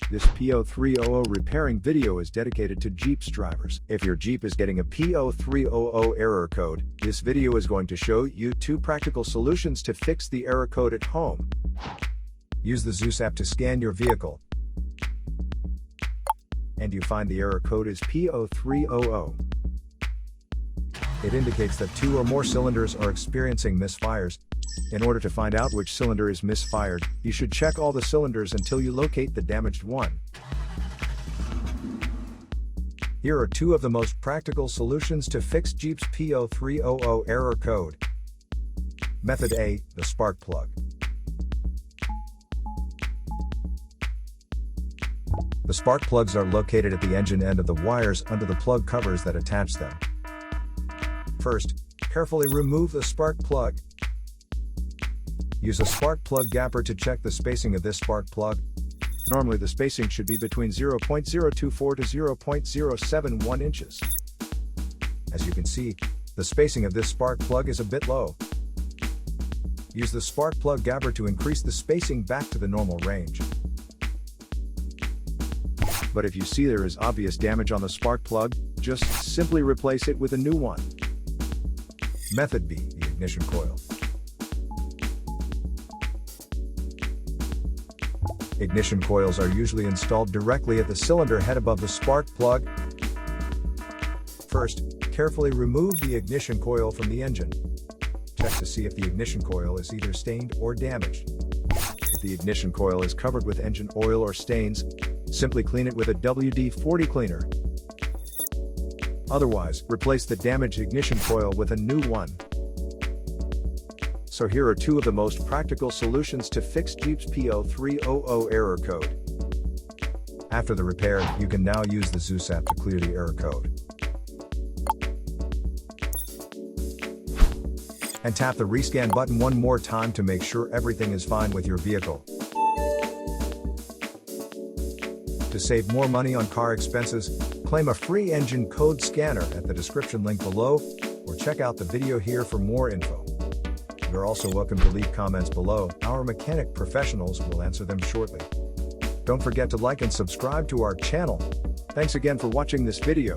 This P0300 repairing video is dedicated to Jeep's drivers. If your Jeep is getting a P0300 error code, this video is going to show you 2 practical solutions to fix the error code at home. Use the Zeus app to scan your vehicle, and you find the error code is P0300. It indicates that 2 or more cylinders are experiencing misfires. In order to find out which cylinder is misfired, you should check all the cylinders until you locate the damaged one. Here are 2 of the most practical solutions to fix Jeep's P0300 error code. Method A, the spark plug. The spark plugs are located at the engine end of the wires under the plug covers that attach them. First, carefully remove the spark plug. Use a spark plug gapper to check the spacing of this spark plug. Normally the spacing should be between 0.024 to 0.071 inches. As you can see, the spacing of this spark plug is a bit low. Use the spark plug gapper to increase the spacing back to the normal range. But if you see there is obvious damage on the spark plug, just simply replace it with a new one. Method B, the ignition coil. Ignition coils are usually installed directly at the cylinder head above the spark plug. First, carefully remove the ignition coil from the engine. Check to see if the ignition coil is either stained or damaged. If the ignition coil is covered with engine oil or stains, simply clean it with a WD-40 cleaner. Otherwise, replace the damaged ignition coil with a new one. So here are 2 of the most practical solutions to fix Jeep's P0300 error code. After the repair, you can now use the Zeus app to clear the error code. And tap the rescan button one more time to make sure everything is fine with your vehicle. To save more money on car expenses, claim a free engine code scanner at the description link below, or check out the video here for more info. You're also welcome to leave comments below. Our mechanic professionals will answer them shortly. Don't forget to like and subscribe to our channel. Thanks again for watching this video.